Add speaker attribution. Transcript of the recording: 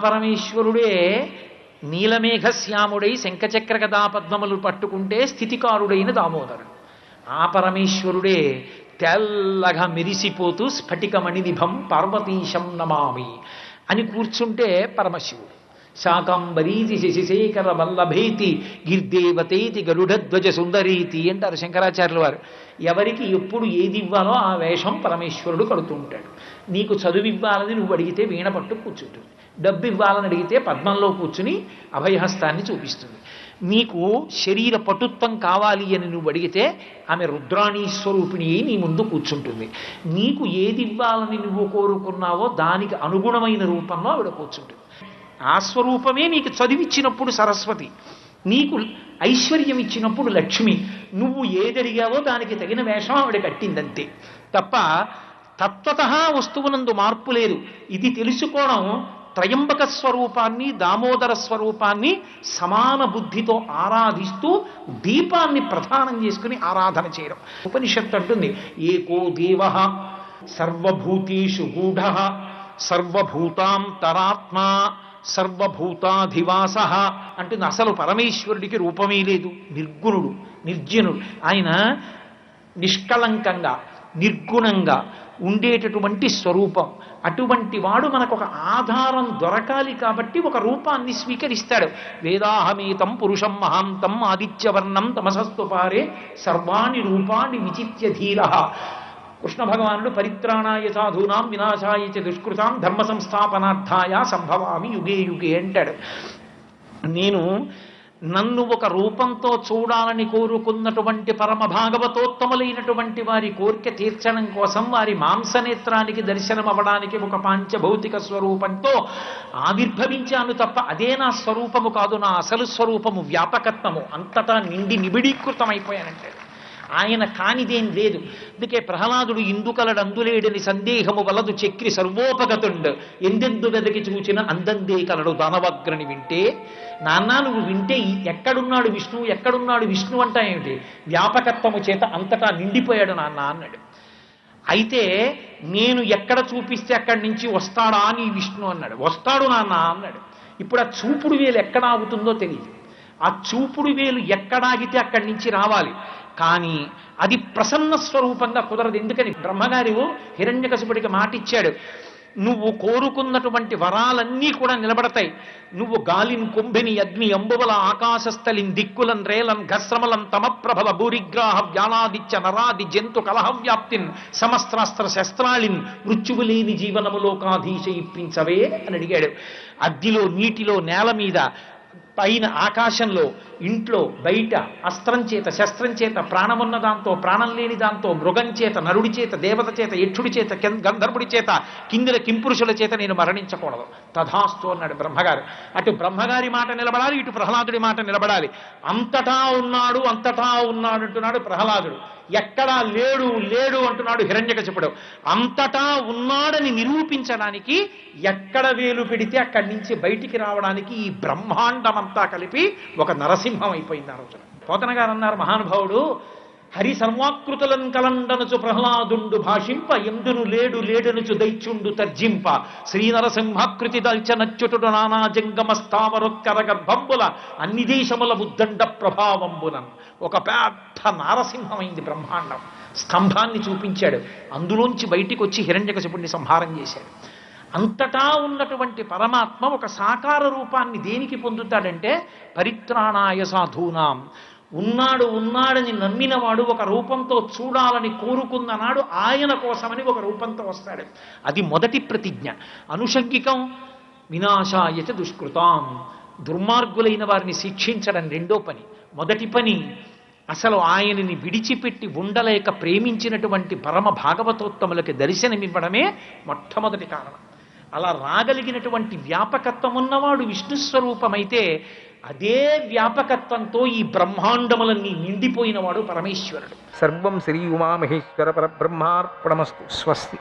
Speaker 1: పరమేశ్వరుడే నీలమేఘశ్యాముడై శంఖచక్ర గదా పద్మములు పట్టుకుంటే స్థితికారుడైన దామోదరుడు. ఆ పరమేశ్వరుడే తెల్లగా మెరిసిపోతూ స్ఫటికమణినిభం పార్వతీశం నమామి అని కూర్చుంటే పరమశివుడు. శాకాంబరీతి శశిశేఖర వల్లభేతి గిర్దేవతేతి గరుడధ్వజ సుందరీతి అంటారు శంకరాచార్యుల వారు. ఎవరికి ఎప్పుడు ఏది ఇవ్వాలో ఆ వేషం పరమేశ్వరుడు కడుతూ ఉంటాడు. నీకు చదువు ఇవ్వాలని నువ్వు అడిగితే వీణ పట్టు కూర్చుంటుంది, డబ్బు ఇవ్వాలని అడిగితే పద్మంలో కూర్చుని అభయహస్తాన్ని చూపిస్తుంది. నీకు శరీర పటుత్వం కావాలి అని నువ్వు అడిగితే ఆమె రుద్రాణీ స్వరూపిణి అయి నీ ముందు కూర్చుంటుంది. నీకు ఏది ఇవ్వాలని నువ్వు కోరుకున్నావో దానికి అనుగుణమైన రూపంలో ఆవిడ కూర్చుంటుంది. ఆ స్వరూపమే నీకు చదివిచ్చినప్పుడు సరస్వతి, నీకు ఐశ్వర్యం ఇచ్చినప్పుడు లక్ష్మి. నువ్వు ఏదడిగావో దానికి తగిన వేషం ఆవిడ కట్టిందంతే తప్ప తత్వతః వస్తువునందు మార్పు లేదు. ఇది తెలుసుకోవడం త్రయంబక స్వరూపాన్ని దామోదర స్వరూపాన్ని సమాన బుద్ధితో ఆరాధిస్తూ దీపాన్ని ప్రధానం చేసుకుని ఆరాధన చేయడం. ఉపనిషత్తు అంటుంది ఏకో దేవ సర్వభూతేషు గూఢ సర్వభూతాంతరాత్మా సర్వభూతాధివాస అంటుంది. అసలు పరమేశ్వరుడికి రూపమే లేదు, నిర్గుణుడు నిర్జనుడు. ఆయన నిష్కళంకంగా నిర్గుణంగా ఉండేటటువంటి స్వరూపం. అటువంటి వాడు మనకు ఒక ఆధారం దొరకాలి కాబట్టి ఒక రూపాన్ని స్వీకరిస్తాడు. వేదాహమేతం పురుషం మహాంతం ఆదిత్యవర్ణం తమసస్తు పారే సర్వాణి రూపాన్ని విచిత్య ధీర. కృష్ణ భగవానుడు పరిత్రాణాయ సాధూనాం వినాశాయ చ దుష్కృతాం ధర్మ సంస్థాపనార్థాయ సంభవామి యుగే యుగే అంటాడు. నేను నన్ను ఒక రూపంతో చూడాలని కోరుకున్నటువంటి పరమ భాగవతోత్తములైనటువంటి వారి కోరిక తీర్చడం కోసం వారి మాంసనేత్రానికి దర్శనం అవ్వడానికి ఒక పాంచభౌతిక స్వరూపంతో ఆవిర్భవించాను తప్ప అదే నా స్వరూపము కాదు. నా అసలు స్వరూపము వ్యాపకత్వము, అంతటా నిండి నిబిడీకృతమైపోయానంటే ఆయన కానిదేం లేదు. అందుకే ప్రహ్లాదుడు ఇందుకలడు అందులేడని సందేహము వలదు చక్రి సర్వోపగతుండు ఎందెందు వెదకి చూచిన అందందే కలడు దానవగ్రని వింటే. నాన్న నువ్వు వింటే ఎక్కడున్నాడు విష్ణువు ఎక్కడున్నాడు విష్ణు అంటా ఏమిటి? వ్యాపకత్వము చేత అంతటా నిండిపోయాడు నాన్న అన్నాడు. అయితే నేను ఎక్కడ చూపిస్తే అక్కడి నుంచి వస్తాడా అని విష్ణు అన్నాడు. వస్తాడు నాన్న అన్నాడు. ఇప్పుడు ఆ చూపుడు వేలు ఎక్కడ ఆగుతుందో తెలియదు. ఆ చూపుడు వేలు ఎక్కడాగితే అక్కడి నుంచి రావాలి, కానీ అది ప్రసన్న స్వరూపంగా కుదరదు. ఎందుకని బ్రహ్మగారు హిరణ్యకశిపుడికి మాట ఇచ్చాడు, నువ్వు కోరుకున్నటువంటి వరాలన్నీ కూడా నిలబడతాయి. నువ్వు గాలిన్ కుంభిని అగ్ని అంబువల ఆకాశస్థలిన్ దిక్కులన్ రేలన్ ఘస్రమలం తమప్రభల భూరిగ్రాహ వ్యాలాదిత్య నరాది జంతు కలహవ్యాప్తిన్ సమస్త్రాస్త్ర శస్త్రాళిన్ మృత్యువు లేని జీవనములోకాధీశ ఇప్పించవే అని అడిగాడు. అగ్నిలో నీటిలో నేల మీద పైన ఆకాశంలో ఇంట్లో బయట అస్త్రం చేత శస్త్రం చేత ప్రాణమున్న దాంతో ప్రాణం లేని దాంతో మృగం చేత నరుడి చేత దేవత చేత యక్షుడి చేత గంధర్వుడి చేత కిందిన కింపురుషుల చేత నేను మరణించకూడదు. తథాస్తు అన్నాడు బ్రహ్మగారు. అటు బ్రహ్మగారి మాట నిలబడాలి, ఇటు ప్రహ్లాదుడి మాట నిలబడాలి. అంతటా ఉన్నాడు అంటున్నాడు ప్రహ్లాదుడు. ఎక్కడా లేడు లేడు అంటున్నాడు హిరణ్యకశిపుడు. అంతటా ఉన్నాడని నిరూపించడానికి ఎక్కడ వేలు పెడితే అక్కడి నుంచి బయటికి రావడానికి ఈ బ్రహ్మాండమంతా కలిపి ఒక నరసింహం అయిపోయింది ఆ రోజున. పోతన గారు అన్నారు మహానుభావుడు, హరి సర్వాకృతులను కలండనుచు ప్రహ్లాదుండు భాషింప ఎందును లేడు లేడనుచు దైత్యుండు తర్జింప శ్రీనరసింహాకృతి దల్చనచ్యుతుడు నానా జంగమ స్థావరొక్కర గర్భంబుల అన్ని దేశముల బుద్ధండ ప్రభావంబునన్. ఒక పెద్ద నారసింహమైంది బ్రహ్మాండం. స్తంభాన్ని చూపించాడు, అందులోంచి బయటికి వచ్చి హిరణ్యకశిపుడిని సంహారం చేశాడు. అంతటా ఉన్నటువంటి పరమాత్మ ఒక సాకార రూపాన్ని దేనికి పొందుతాడంటే పరిత్రాణాయ సాధూనాం. ఉన్నాడని నమ్మినవాడు ఒక రూపంతో చూడాలని కోరుకున్న నాడు ఆయన కోసమని ఒక రూపంతో వస్తాడు. అది మొదటి ప్రతిజ్ఞ. అనుషంగికం వినాశాయ చ దుష్కృతాం, దుర్మార్గులైన వారిని శిక్షించడం రెండో పని. మొదటి పని అసలు ఆయనని విడిచిపెట్టి ఉండలేక ప్రేమించినటువంటి పరమ భాగవతోత్తములకి దర్శనమివ్వడమే మొట్టమొదటి కారణం. అలా రాగలిగినటువంటి వ్యాపకత్వం ఉన్నవాడు విష్ణుస్వరూపమైతే అదే వ్యాపకత్వంతో ఈ బ్రహ్మాండములన్నీ నిండిపోయినవాడు పరమేశ్వరుడు.
Speaker 2: సర్వం శ్రీ ఉమామహేశ్వర పరబ్రహ్మార్పణమస్తు. స్వస్తి.